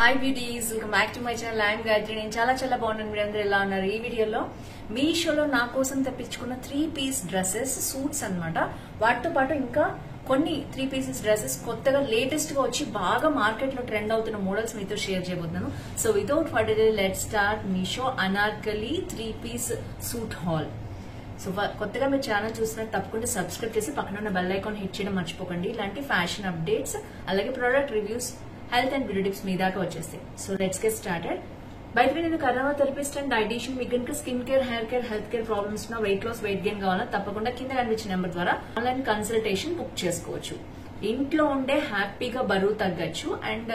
Hi beauties, welcome back to my channel. I'm Gayatri. నేను చాలా బాగున్నాను. మీరు అందరూ ఎలా ఉన్నారు? ఈ వీడియోలో మీషోలో నా కోసం తెప్పించుకున్న 3 పీస్ డ్రెస్సెస్, సూట్స్ అన్నమాట. వాటితో పాటు ఇంకా కొన్ని 3 పీసెస్ డ్రెస్సెస్ కొత్తగా లేటెస్ట్ గా వచ్చి బాగా మార్కెట్ లో ట్రెండ్ అవుతున్న మోడల్స్ మీతో షేర్ చేయబోతున్నాను. So without further ado let's start Meesho Anarkali 3 piece suit haul. So కొత్తగా మీరు ఛానల్ చూస్తున్నట్టు తప్పకుండా సబ్స్క్రైబ్ చేసి పక్కన ఉన్న బెల్ ఐకాన్ హిట్ చేయడం మర్చిపోకండి. ఇలాంటి ఫ్యాషన్ అప్డేట్స్, అలాగే product reviews, health and beauty tips మీ దాకా వచ్చేస్తాయి. So let's get started. బయట నేను కరోనా థెరపిస్ట్ అండ్ డైటీషియన్. మీకు కనుక skin care, hair care, health care problems ఉన్న, వెయిట్ లాస్, వెయిట్ గెయిన్ కావాలా, తప్పకుండా కింద కనిపించిన నెంబర్ ద్వారా ఆన్లైన్ కన్సల్టేషన్ బుక్ చేసుకోవచ్చు. ఇంట్లో ఉండే హ్యాపీగా బరువు తగ్గచ్చు. అండ్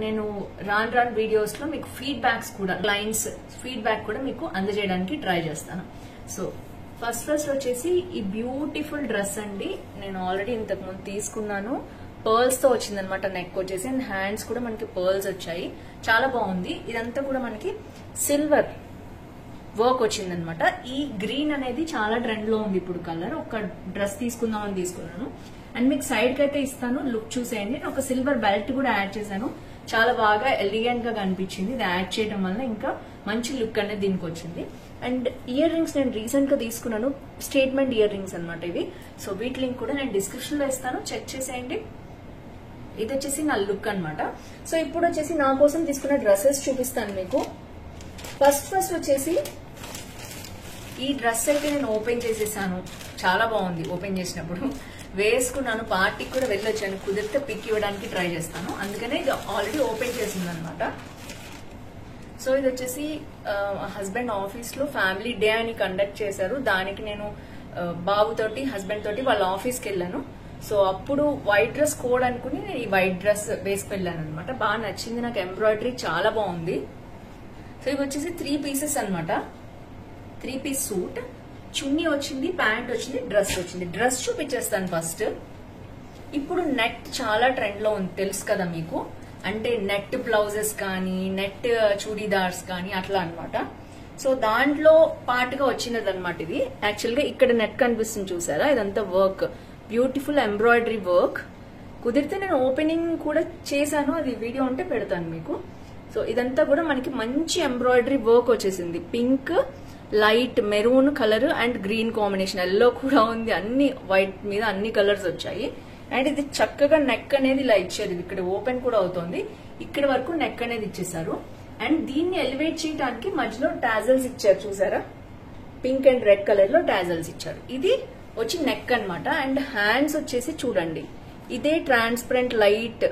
నేను రాను వీడియోస్ లో మీకు ఫీడ్బ్యాక్స్ కూడా, క్లయింట్స్ ఫీడ్బ్యాక్ కూడా మీకు అందజేయడానికి ట్రై చేస్తాను. సో ఫస్ట్ వచ్చేసి ఈ బ్యూటిఫుల్ డ్రెస్ అండి. నేను ఆల్రెడీ ఇంతకు ముందు తీసుకున్నాను. పర్ల్స్ తో వచ్చిందనమాట. నెక్ వచ్చేసి అండ్ హ్యాండ్స్ కూడా మనకి పర్ల్స్ వచ్చాయి. చాలా బాగుంది. ఇదంతా కూడా మనకి సిల్వర్ వర్క్ వచ్చిందనమాట. ఈ గ్రీన్ అనేది చాలా ట్రెండ్ లో ఉంది ఇప్పుడు కలర్. ఒక డ్రెస్ తీసుకుందామని తీసుకున్నాను. అండ్ మీకు సైడ్ కి అయితే ఇస్తాను, లుక్ చూసేయండి. నేను ఒక సిల్వర్ బెల్ట్ కూడా యాడ్ చేశాను. చాలా బాగా ఎలిగెంట్ గా కనిపించింది. ఇది యాడ్ చేయడం వల్ల ఇంకా మంచి లుక్ అనేది దీనికి వచ్చింది. అండ్ ఇయర్ రింగ్స్ నేను రీసెంట్ గా తీసుకున్నాను. స్టేట్మెంట్ ఇయర్ రింగ్స్ అనమాట ఇవి. సో వీటి లింక్ కూడా నేను డిస్క్రిప్షన్ లో ఇస్తాను, చెక్ చేసేయండి. ఇది వచ్చేసి నా లుక్ అనమాట. సో ఇప్పుడు వచ్చేసి నా కోసం తీసుకున్న డ్రెస్సెస్ చూపిస్తాను మీకు. ఫస్ట్ వచ్చేసి ఈ డ్రెస్ అయితే నేను ఓపెన్ చేసేసాను. చాలా బాగుంది. ఓపెన్ చేసినప్పుడు వేసుకున్నాను. పార్టీకి కూడా వెళ్ళొచ్చాను. కుదిరితే పిక్ ఇవ్వడానికి ట్రై చేస్తాను. అందుకనే ఇది ఆల్రెడీ ఓపెన్ చేసింది అనమాట. సో ఇది వచ్చేసి హస్బెండ్ ఆఫీస్ లో ఫ్యామిలీ డే అని కండక్ట్ చేశారు. దానికి నేను బాబుతోటి, హస్బెండ్ తోటి వాళ్ళ ఆఫీస్కి వెళ్ళాను. సో అప్పుడు వైట్ డ్రెస్ కోడ్ అనుకుని నేను ఈ వైట్ డ్రెస్ వేసుకు వెళ్ళాను అనమాట. బాగా నచ్చింది నాకు. ఎంబ్రాయిడరీ చాలా బాగుంది. సో ఇవి వచ్చేసి 3 పీసెస్ అనమాట. 3 పీస్ సూట్. చున్నీ వచ్చింది, ప్యాంట్ వచ్చింది, డ్రెస్ వచ్చింది. డ్రెస్ చూపించేస్తాను ఫస్ట్. ఇప్పుడు నెట్ చాలా ట్రెండ్ లో ఉంది, తెలుసు కదా మీకు. అంటే నెట్ బ్లౌజెస్ కానీ, నెట్ చూడీదార్స్ కానీ అట్లా అనమాట. సో దాంట్లో పాటుగా వచ్చినది అనమాట ఇది. యాక్చువల్ గా ఇక్కడ నెట్ కనిపిస్తుంది చూసారా, ఇదంతా వర్క్, బ్యూటిఫుల్ ఎంబ్రాయిడరీ వర్క్. కుదిరితే నేను ఓపెనింగ్ కూడా చేశాను, అది వీడియో ఉంటే పెడతాను మీకు. సో ఇదంతా కూడా మనకి మంచి ఎంబ్రాయిడరీ వర్క్ వచ్చేసింది. Pink, light maroon colour and green combination, yellow కూడా ఉంది. అన్ని వైట్ మీద అన్ని కలర్స్ వచ్చాయి. అండ్ ఇది చక్కగా నెక్ అనేది ఇలా ఇచ్చారు. ఇది ఇక్కడ ఓపెన్ కూడా అవుతుంది. ఇక్కడ వరకు నెక్ అనేది ఇచ్చేసారు. అండ్ దీన్ని ఎలివేట్ చేయడానికి మధ్యలో టాజల్స్ ఇచ్చారు చూసారా, పింక్ అండ్ రెడ్ కలర్ లో టాజల్స్ ఇచ్చారు. ఇది వచ్చి నెక్ అనమాట. అండ్ హ్యాండ్స్ వచ్చేసి చూడండి, ఇదే ట్రాన్స్పరెంట్ లైట్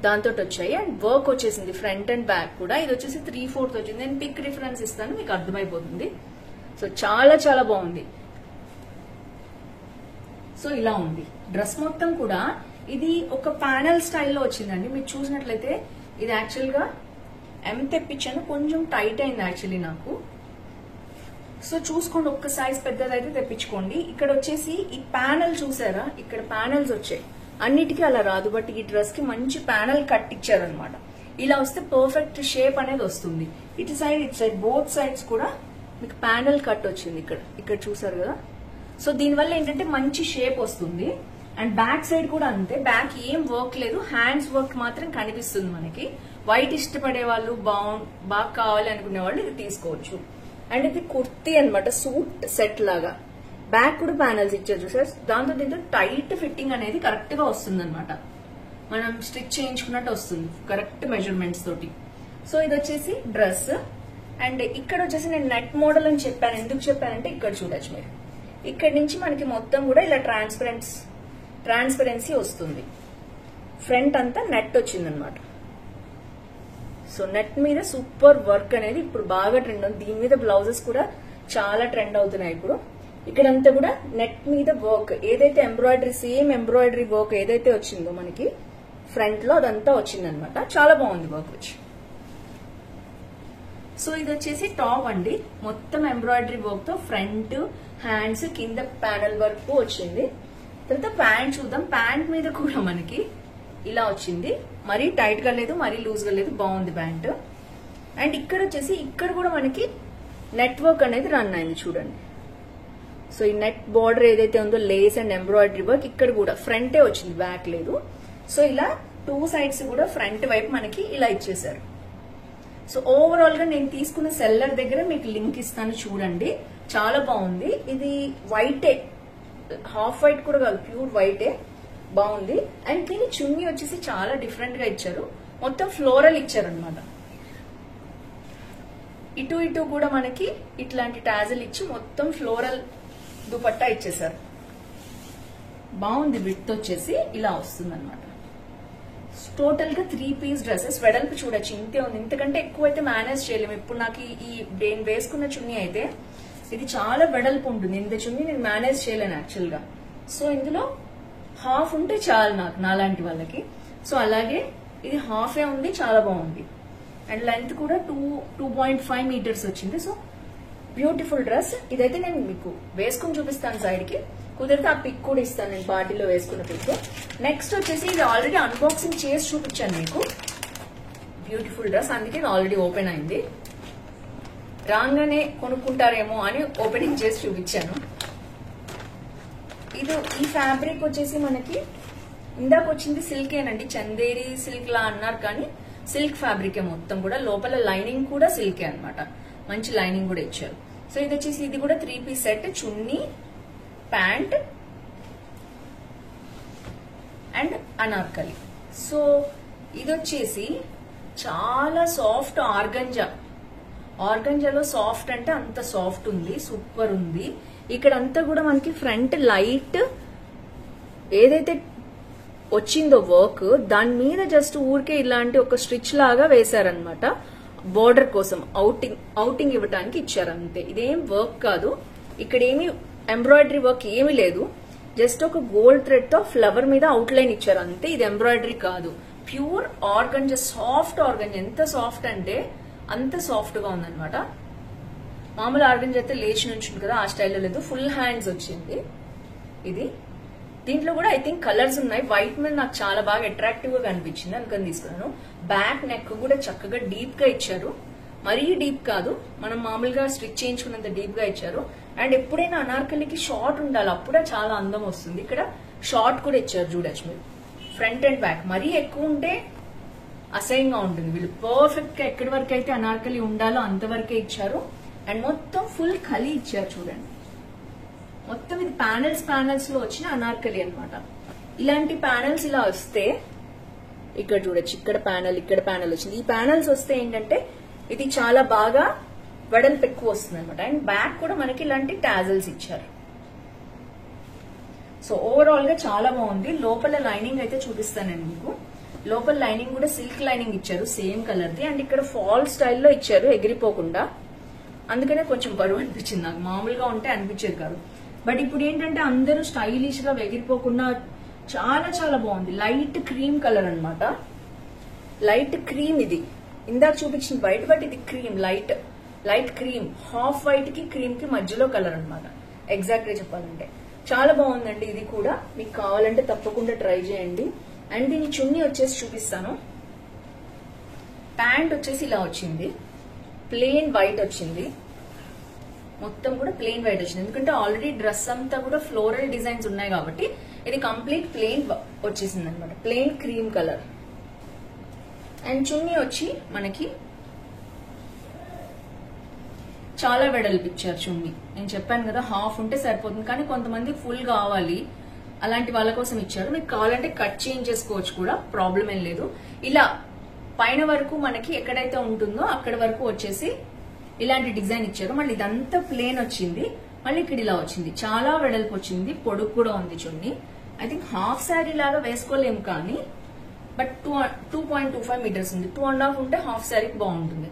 దాంతో వచ్చాయి. అండ్ వర్క్ వచ్చేసింది ఫ్రంట్ అండ్ బ్యాక్ కూడా. ఇది వచ్చేసి 3/4 వచ్చింది. నేను పిక్ రిఫరెన్స్ ఇస్తాను, మీకు అర్థమైపోతుంది. సో చాలా బాగుంది. సో ఇలా ఉంది డ్రెస్ మొత్తం కూడా. ఇది ఒక ప్యానల్ స్టైల్లో వచ్చిందండి. మీరు చూసినట్లయితే ఇది యాక్చువల్ గా తెప్పించాను, కొంచెం టైట్ అయింది యాక్చువల్లీ నాకు. సో చూసుకోండి, ఒక్క సైజ్ పెద్దదైతే తెప్పించుకోండి. ఇక్కడ వచ్చేసి ఈ ప్యానల్ చూసారా, ఇక్కడ ప్యానల్స్ వచ్చాయి. అన్నిటికీ అలా రాదు, బట్ ఈ డ్రెస్ కి మంచి ప్యానల్ కట్ ఇచ్చారనమాట. ఇలా వస్తే పర్ఫెక్ట్ షేప్ అనేది వస్తుంది. ఇటు సైడ్ బోత్ సైడ్స్ కూడా మీకు ప్యానల్ కట్ వచ్చింది. ఇక్కడ చూసారు కదా. సో దీనివల్ల ఏంటంటే మంచి షేప్ వస్తుంది. అండ్ బ్యాక్ సైడ్ కూడా అంతే. బ్యాక్ ఏం వర్క్ లేదు, హ్యాండ్స్ వర్క్ మాత్రం కనిపిస్తుంది మనకి. వైట్ ఇష్టపడే వాళ్ళు, బాగా కావాలి అనుకునే వాళ్ళు ఇది తీసుకోవచ్చు. అండ్ ఇది కుర్తీ అనమాట, సూట్ సెట్ లాగా. బ్యాక్ కూడా ప్యానల్స్ ఇచ్చారు చూసారు. దీంతో టైట్ ఫిట్టింగ్ అనేది కరెక్ట్ గా వస్తుంది అనమాట. మనం స్టిచ్ చేయించుకున్నట్టు వస్తుంది, కరెక్ట్ మెజర్మెంట్స్ తోటి. సో ఇది వచ్చేసి డ్రెస్. అండ్ ఇక్కడ వచ్చేసి నేను నెట్ మోడల్ అని చెప్పాను. ఎందుకు చెప్పానంటే ఇక్కడ చూడొచ్చు మీరు, ఇక్కడ నుంచి మనకి మొత్తం కూడా ఇలా ట్రాన్స్పరెన్సీ వస్తుంది. ఫ్రంట్ అంతా నెట్ వచ్చిందనమాట. సో నెట్ మీద సూపర్ వర్క్ అనేది ఇప్పుడు బాగా ట్రెండ్ ఉంది. దీని మీద బ్లౌజెస్ కూడా చాలా ట్రెండ్ అవుతున్నాయి ఇప్పుడు. ఇక్కడంతా కూడా నెట్ మీద వర్క్, ఏదైతే ఎంబ్రాయిడరీ, సేమ్ ఎంబ్రాయిడరీ వర్క్ ఏదైతే వచ్చిందో మనకి ఫ్రంట్ లో, అదంతా వచ్చిందనమాట. చాలా బాగుంది వర్క్ వచ్చి. సో ఇది వచ్చేసి టాప్ అండి. మొత్తం ఎంబ్రాయిడరీ వర్క్ తో ఫ్రంట్, హ్యాండ్స్, కింద ప్యానల్ వర్క్ వచ్చింది. తర్వాత ప్యాంట్ చూద్దాం. ప్యాంట్ మీద కూడా మనకి ఇలా వచ్చింది. మరీ టైట్ గా లేదు, మరీ లూజ్ గా లేదు, బాగుంది ప్యాంట్. అండ్ ఇక్కడ వచ్చేసి ఇక్కడ కూడా మనకి నెట్ వర్క్ అనేది రన్ అయింది చూడండి. సో ఈ నెట్ బార్డర్ ఏదైతే ఉందో, లేస్ అండ్ ఎంబ్రాయిడరీ వర్క్ ఇక్కడ కూడా ఫ్రంటే వచ్చింది, బ్యాక్ లేదు. సో ఇలా టూ సైడ్స్ కూడా ఫ్రంట్ వైపు మనకి ఇలా ఇచ్చేసారు. సో ఓవరాల్ గా నేను తీసుకున్న సెల్లర్ దగ్గర మీకు లింక్ ఇస్తాను చూడండి, చాలా బాగుంది. ఇది వైటే, హాఫ్ వైట్ కూడా కాదు, ప్యూర్ వైటే, బాగుంది. అండ్ దీని చున్నీ వచ్చేసి చాలా డిఫరెంట్ గా ఇచ్చారు, మొత్తం ఫ్లోరల్ ఇచ్చారు అనమాట. ఇటు ఇటు కూడా మనకి ఇట్లాంటి టాజల్ ఇచ్చి మొత్తం ఫ్లోరల్ దుపట్టా ఇచ్చేసారు. బాగుంది. విడ్త్ వచ్చేసి ఇలా వస్తుంది అనమాట. టోటల్ గా 3 పీస్ డ్రెస్సెస్. వెడల్పు చూడొచ్చు, ఇంతే ఉంది, ఇంతకంటే ఎక్కువ అయితే మేనేజ్ చేయలేము. ఇప్పుడు నాకు ఈ నేను వేసుకున్న చున్నీ అయితే ఇది చాలా వెడల్పు ఉంటుంది, ఇంత చున్నీ నేను మేనేజ్ చేయలేను యాక్చువల్ గా. సో ఇందులో హాఫ్ ఉంటే చాలు నాకు, నాలాంటి వాళ్ళకి. సో అలాగే ఇది హాఫే ఉంది, చాలా బాగుంది. అండ్ లెంత్ కూడా 2.5 మీటర్స్ వచ్చింది. So beautiful dress. ఇదైతే నేను మీకు వేసుకుని చూపిస్తాను సైడ్ కి, కుదిరితే ఆ పిక్ కూడా ఇస్తాను నేను పార్టీలో వేసుకున్న పిక్. నెక్స్ట్ వచ్చేసి ఇది ఆల్రెడీ అన్బాక్సింగ్ చేసి చూపించాను మీకు. బ్యూటిఫుల్ డ్రెస్, అందుకే ఇది ఆల్రెడీ ఓపెన్ అయింది. రాగానే కొనుక్కుంటారేమో అని ఓపెనింగ్ చేసి చూపించాను. ఇది ఈ ఫ్యాబ్రిక్ వచ్చేసి మనకి ఇందాక వచ్చింది సిల్కేనండి, చందేరి సిల్క్ లా అన్నారు కానీ సిల్క్ ఫ్యాబ్రికే మొత్తం కూడా. లోపల లైనింగ్ కూడా సిల్కే అన్నమాట, మంచి లైనింగ్ కూడా ఇచ్చారు. సో ఇది వచ్చేసి ఇది కూడా 3 piece set, chunni, pant and Anarkali. So ఇది వచ్చేసి చాలా సాఫ్ట్ ఆర్గంజా. ఆర్గంజాలో సాఫ్ట్ అంటే అంత సాఫ్ట్ ఉంది, సూపర్ ఉంది. ఇక్కడ అంతా కూడా మనకి ఫ్రంట్ లైట్ ఏదైతే వచ్చిందో వర్క్, దాని మీద జస్ట్ ఊరికే ఇలాంటి ఒక స్టిచ్ లాగా వేశారనమాట, బోర్డర్ కోసం అవుటింగ్ ఇవ్వడానికి ఇచ్చారు అంతే. ఇదేం వర్క్ కాదు, ఇక్కడ ఏమి ఎంబ్రాయిడరీ వర్క్ ఏమీ లేదు, జస్ట్ ఒక గోల్డ్ థ్రెడ్ తో ఫ్లవర్ మీద అవుట్ లైన్ ఇచ్చారు అంతే. ఇది ఎంబ్రాయిడరీ కాదు, ప్యూర్ ఆర్గంజా, సాఫ్ట్ ఆర్గంజా. ఎంత సాఫ్ట్ అంటే అంత సాఫ్ట్ గా ఉందన్నమాట. మామూలు ఆర్గంజా అయితే లేచి నుంచి కదా, ఆ స్టైల్లో లేదు, ఫుల్ హ్యాండ్స్ వచ్చింది ఇది. దీంట్లో కూడా ఐ థింక్ కలర్స్ ఉన్నాయి. వైట్ మీద నాకు చాలా బాగా అట్రాక్టివ్ గా కనిపించింది, అందుకని తీసుకున్నాను. బ్యాక్ నెక్ కూడా చక్కగా డీప్ గా ఇచ్చారు, మరీ డీప్ కాదు, మనం మామూలుగా స్టిచ్ చేయించుకున్నంత డీప్ గా ఇచ్చారు. అండ్ ఎప్పుడైనా అనార్కలికి షార్ట్ ఉండాలి, అప్పుడే చాలా అందం వస్తుంది. ఇక్కడ షార్ట్ కూడా ఇచ్చారు చూడొచ్చు మీరు, ఫ్రంట్ అండ్ బ్యాక్. మరీ ఎక్కువ ఉంటే అసహ్యంగా ఉంటుంది. వీళ్ళు పర్ఫెక్ట్ గా ఎక్కడి వరకు అయితే అనార్కలి ఉండాలో అంతవరకే ఇచ్చారు. అండ్ మొత్తం ఫుల్ ఖలీ ఇచ్చారు చూడండి. మొత్తం ఇది ప్యానెల్స్ లో వచ్చిన అనార్కలి అన్నమాట. ఇలాంటి ప్యానెల్స్ ఇలా వస్తే ఇక్కడ చూడొచ్చు, ఇక్కడ ప్యానెల్ వచ్చింది. ఈ ప్యానెల్స్ వస్తే ఏంటంటే ఇది చాలా బాగా వెడల్పు ఎక్కువ వస్తుంది అనమాట. అండ్ బ్యాక్ కూడా మనకి ఇలాంటి టాజల్స్ ఇచ్చారు. సో ఓవరాల్ గా చాలా బాగుంది. లోపల లైనింగ్ అయితే చూపిస్తానండి మీకు. లోపల లైనింగ్ కూడా సిల్క్ లైనింగ్ ఇచ్చారు, సేమ్ కలర్ ది. అండ్ ఇక్కడ ఫాల్ స్టైల్లో ఇచ్చారు, ఎగిరిపోకుండా. అందుకనే కొంచెం బరువు అనిపించింది నాకు, మామూలుగా ఉంటే అనిపించేది కాదు. బట్ ఇప్పుడు ఏంటంటే అందరూ స్టైలిష్ గా ఎగిరిపోకుండా చాలా చాలా బాగుంది. లైట్ క్రీమ్ కలర్ అన్నమాట, లైట్ క్రీమ్. ఇది ఇందాక చూపించింది వైట్, బట్ ఇది cream, light cream, half white కి క్రీమ్ కి మధ్యలో కలర్ అన్నమాట, ఎగ్జాక్ట్ గా చెప్పాలంటే. చాలా బాగుందండి. ఇది కూడా మీకు కావాలంటే తప్పకుండా ట్రై చేయండి. అండ్ దీని చున్నీ వచ్చేసి చూపిస్తాను. ప్యాంట్ వచ్చేసి ఇలా వచ్చింది, ప్లెయిన్ వైట్ వచ్చింది, మొత్తం కూడా ప్లెయిన్ వైట్ వచ్చింది. ఎందుకంటే ఆల్రెడీ డ్రెస్ అంతా కూడా ఫ్లోరల్ డిజైన్స్ ఉన్నాయి కాబట్టి ఇది కంప్లీట్ ప్లెయిన్ వచ్చేసింది అనమాట, ప్లెయిన్ క్రీమ్ కలర్. అండ్ చున్నీ వచ్చి మనకి చాలా వెడల్పు ఇచ్చారు చున్నీ. నేను చెప్పాను కదా హాఫ్ ఉంటే సరిపోతుంది, కానీ కొంతమంది ఫుల్ కావాలి, అలాంటి వాళ్ళ కోసం ఇచ్చారు. మీకు కావాలంటే కట్ చేంజ్ చేసుకోవచ్చు కూడా, ప్రాబ్లం ఏం లేదు. ఇలా పైన వరకు మనకి ఎక్కడైతే ఉంటుందో అక్కడ వరకు వచ్చేసి ఇలాంటి డిజైన్ ఇచ్చారు. మళ్ళీ ఇదంతా ప్లేన్ వచ్చింది, మళ్ళీ ఇక్కడ ఇలా వచ్చింది, చాలా వెడల్పు వచ్చింది, పొడుగు కూడా ఉంది చున్నీ. ఐ థింక్ హాఫ్ శారీ లాగా వేసుకోలేము కానీ, బట్ 2.25 మీటర్స్ ఉంది. 2.5 ఉంటే హాఫ్ శారీకి బాగుంటుంది.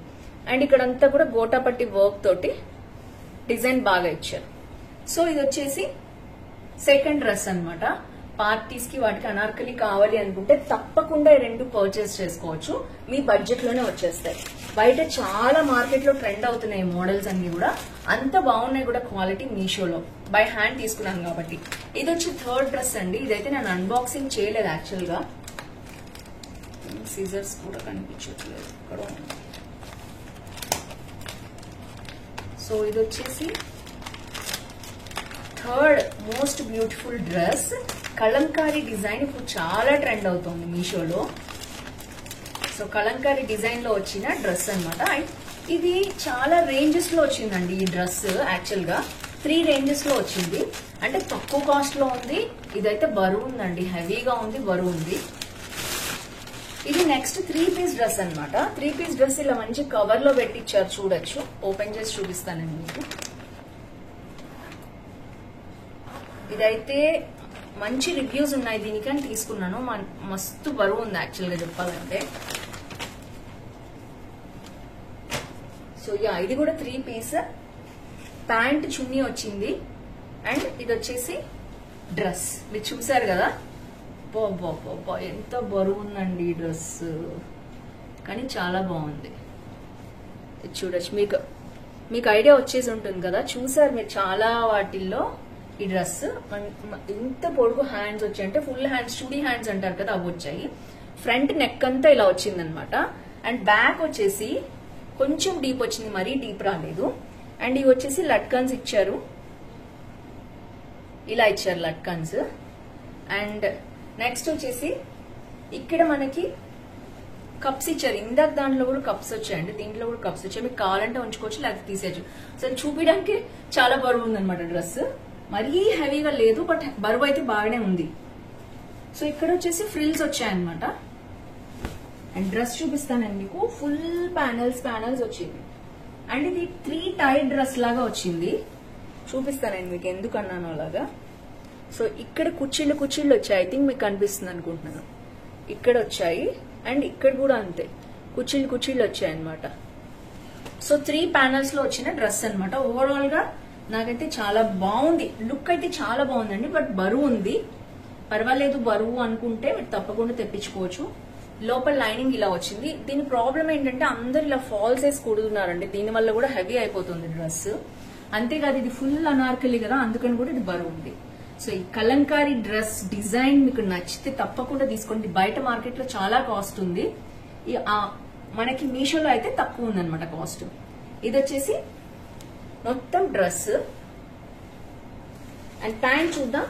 అండ్ ఇక్కడంతా కూడా గోటాపట్టి వర్క్ తోటి డిజైన్ బాగా ఇచ్చారు. సో ఇది వచ్చేసి సెకండ్ డ్రెస్ అన్నమాట. పార్టీస్ కి వాటికి అనార్కలి కావాలి అనుకుంటే తప్పకుండా ఈ రెండు పర్చేస్ చేసుకోవచ్చు, మీ బడ్జెట్ లోనే వచ్చేస్తాయి. బయట చాలా మార్కెట్ లో ట్రెండ్ అవుతున్నాయి మోడల్స్ అన్ని కూడా, అంత బాగున్నాయి కూడా క్వాలిటీ. మీషోలో బై హ్యాండ్ తీసుకున్నాను కాబట్టి. ఇది వచ్చి థర్డ్ డ్రెస్ అండి. ఇదైతే నేను అన్బాక్సింగ్ చేయలేదు యాక్చువల్ గా, సీజర్స్ కూడా కనిపించట్లేదు ఇక్కడ. సో ఇది వచ్చేసి third most beautiful dress. Kalamkari design ఇప్పుడు చాలా ట్రెండ్ అవుతుంది మీషోలో. సో కలంకారీ డిజైన్ లో వచ్చిన డ్రెస్ అన్నమాట. ఇది చాలా రేంజెస్ లో వచ్చిందండి ఈ డ్రెస్. యాక్చువల్ గా 3 రేంజెస్ లో వచ్చింది. అంటే తక్కువ కాస్ట్ లో ఉంది. ఇదైతే బరువు ఉందండి, హెవీగా ఉంది, బరువు ఉంది. ఇది నెక్స్ట్ 3 పీస్ డ్రెస్ అన్నమాట. 3 పీస్ డ్రెస్ ఇలా మంచి కవర్ లో పెట్టించారు, చూడొచ్చు. ఓపెన్ చేసి చూపిస్తానండి మీకు. ఇదైతే మంచి రివ్యూస్ ఉన్నాయి దీనికని తీసుకున్నాను. మస్తు బరువు ఉంది యాక్చువల్ గా చెప్పాలంటే. సో యా, ఇది కూడా 3 పీస్. ప్యాంట్ చున్నీ వచ్చింది అండ్ ఇది వచ్చేసి డ్రెస్. మీరు చూసారు కదా, ఎంత బరువు ఉందండి ఈ డ్రెస్, కానీ చాలా బాగుంది. చూడొచ్చు, మీకు ఐడియా వచ్చేసి ఉంటుంది కదా, చూసారు మీరు చాలా వాటిల్లో. ఈ డ్రెస్ ఇంత పొడుగు హ్యాండ్స్ వచ్చాయి, అంటే ఫుల్ హ్యాండ్స్, చుడీ హ్యాండ్స్ అంటారు కదా, అవి వచ్చాయి. ఫ్రంట్ నెక్ అంతా ఇలా వచ్చిందనమాట. అండ్ బ్యాక్ వచ్చేసి కొంచెం డీప్ వచ్చింది, మరీ డీప్ రాలేదు. అండ్ ఇవి వచ్చేసి లట్కన్స్ ఇచ్చారు, ఇలా ఇచ్చారు లట్కన్స్. అండ్ నెక్స్ట్ వచ్చేసి ఇక్కడ మనకి కప్స్ ఇచ్చారు. ఇందాక దాంట్లో కూడా కప్స్ వచ్చాయండి, దీంట్లో కూడా కప్స్ వచ్చాయి. మీకు కావాలంటే ఉంచుకోవచ్చు, లేకపోతే తీసేయచ్చు. సో చూపించడానికి చాలా బరువు ఉందన్నమాట డ్రెస్. మరీ హెవీగా లేదు, బట్ బరువు అయితే బాగానే ఉంది. సో ఇక్కడ వచ్చేసి ఫ్రిల్స్ వచ్చాయన్నమాట. అండ్ డ్రెస్ చూపిస్తానండి మీకు. ఫుల్ ప్యానల్స్ వచ్చింది. అండ్ ఇది 3 టైర్ డ్రెస్ లాగా వచ్చింది. చూపిస్తానండి మీకు ఎందుకన్నాను అలాగా. సో ఇక్కడ కుర్చీలు వచ్చాయి. ఐ థింక్ మీకు కనిపిస్తుంది అనుకుంటున్నాను. ఇక్కడ వచ్చాయి అండ్ ఇక్కడ కూడా అంతే, కుర్చీలు వచ్చాయి అనమాట. సో 3 ప్యానల్స్ లో వచ్చిన డ్రెస్ అనమాట. ఓవరాల్ గా నాకైతే చాలా బాగుంది. లుక్ అయితే చాలా బాగుందండి, బట్ బరువు ఉంది. పర్వాలేదు, బరువు అనుకుంటే మీరు తప్పకుండా తెప్పించుకోవచ్చు. లోపల లైనింగ్ ఇలా వచ్చింది. దీని ప్రాబ్లం ఏంటంటే అందరు ఇలా ఫాల్స్ వేసి కుడుతున్నారండి, దీనివల్ల కూడా హెవీ అయిపోతుంది డ్రెస్. అంతేకాదు ఇది ఫుల్ అనార్కలి కదా, అందుకని కూడా ఇది బరువు ఉంది. సో ఈ కలంకారీ డ్రెస్ డిజైన్ మీకు నచ్చితే తప్పకుండా తీసుకోండి. బయట మార్కెట్ లో చాలా కాస్ట్ ఉంది, మనకి మీషోలో అయితే తక్కువ ఉందన్నమాట కాస్ట్. ఇది వచ్చేసి మొత్తం డ్రెస్. అండ్ ప్యాంట్ చూద్దాం.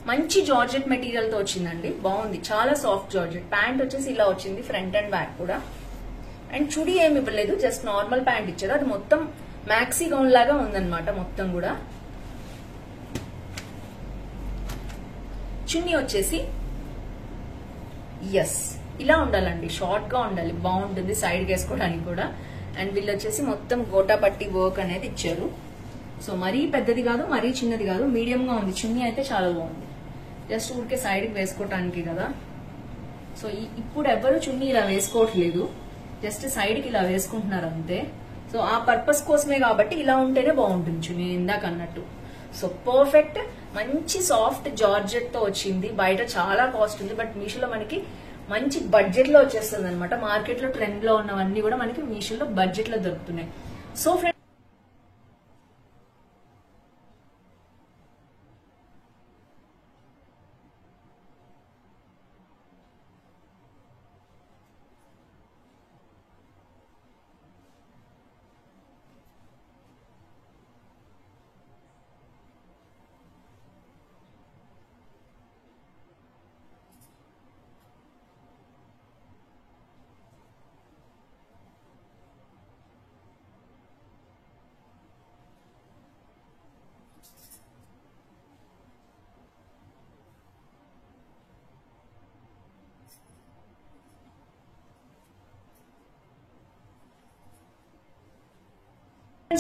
మంచి జార్జెట్ మెటీరియల్ తో వచ్చిందండి, బాగుంది, చాలా సాఫ్ట్ జార్జెట్. ప్యాంట్ వచ్చేసి ఇలా వచ్చింది, ఫ్రంట్ అండ్ బ్యాక్ కూడా. అండ్ చుడీ ఏమి ఇవ్వలేదు, జస్ట్ నార్మల్ ప్యాంట్ ఇచ్చారు. అది మొత్తం మ్యాక్సీ గౌన్ లాగా ఉందన్నమాట మొత్తం కూడా. చున్నీ వచ్చేసి ఇలా ఉండాలండి, షార్ట్ గా ఉండాలి, బాగుంటుంది సైడ్ వేసుకోవడానికి కూడా. అండ్ వీళ్ళు వచ్చేసి మొత్తం గోటా పట్టి వర్క్ అనేది ఇచ్చారు. సో మరీ పెద్దది కాదు, మరీ చిన్నది కాదు, మీడియం గా ఉంది. చున్నీ అయితే చాలా బాగుంది, జస్ట్ ఊరికే సైడ్ కి వేసుకోవటానికి కదా. సో ఇప్పుడు ఎవరు చున్నీ ఇలా వేసుకోవట్లేదు, జస్ట్ సైడ్ కి ఇలా వేసుకుంటున్నారు అంతే. సో ఆ పర్పస్ కోసమే కాబట్టి ఇలా ఉంటేనే బాగుంటుంది చున్నీ, ఇందాక అన్నట్టు. సో పర్ఫెక్ట్, మంచి సాఫ్ట్ జార్జెట్ తో వచ్చింది. బయట చాలా కాస్ట్ ఉంది, బట్ మీషోలో మనకి మంచి బడ్జెట్ లో వచ్చేస్తుంది అనమాట. మార్కెట్ లో ట్రెండ్ లో ఉన్నవన్నీ కూడా మనకి మీషోలో బడ్జెట్ లో దొరుకుతున్నాయి. సో ఫ్రెండ్స్,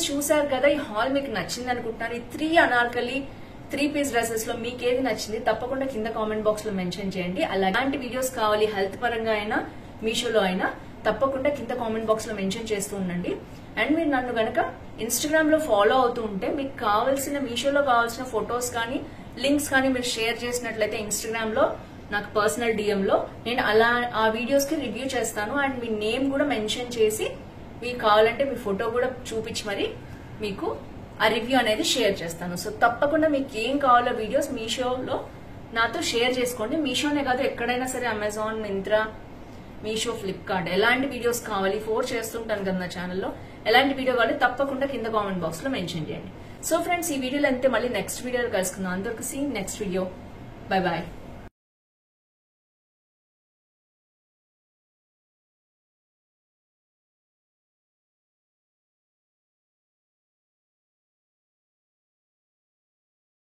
చూసారు కదా, ఈ హాల్ మీకు నచ్చింది అనుకుంటున్నాను. ఈ 3 అనార్కలి 3 పీస్ డ్రెస్సెస్ లో మీకు ఏది నచ్చింది తప్పకుండా కింద కామెంట్ బాక్స్ లో మెన్షన్ చేయండి. అలాంటి వీడియోస్ కావాలి హెల్త్ పరంగా అయినా మీషోలో అయినా తప్పకుండా కింద కామెంట్ బాక్స్ లో మెన్షన్ చేస్తూ ఉండండి. అండ్ మీరు నన్ను గనక ఇన్స్టాగ్రామ్ లో ఫాలో అవుతూ ఉంటే మీకు కావాల్సిన మీషోలో కావాల్సిన ఫొటోస్ కానీ లింక్స్ కానీ మీరు షేర్ చేసినట్లయితే ఇన్స్టాగ్రామ్ లో నాకు పర్సనల్ డిఎం లో నేను అలా ఆ వీడియోస్ కి రివ్యూ చేస్తాను. అండ్ మీ నేమ్ కూడా మెన్షన్ చేసి మీకు కావాలంటే మీ ఫోటో కూడా చూపించి మరి మీకు ఆ రివ్యూ అనేది షేర్ చేస్తాను. సో తప్పకుండా మీకు ఏం కావాలో వీడియోస్ మీషోలో నాతో షేర్ చేసుకోండి. మీషోనే కాదు, ఎక్కడైనా సరే, అమెజాన్, మింత్రా, మీషో, ఫ్లిప్కార్ట్, ఎలాంటి వీడియోస్ కావాలి 4 చేస్తుంటాను కదా నా ఛానల్లో. ఎలాంటి వీడియో కావాలి తప్పకుండా కింద కామెంట్ బాక్స్ లో మెన్షన్ చేయండి. సో ఫ్రెండ్స్, ఈ వీడియోలో అంతే. మళ్ళీ నెక్స్ట్ వీడియోలో కలుసుకుందాం. అందరికీ see next video. Bye bye.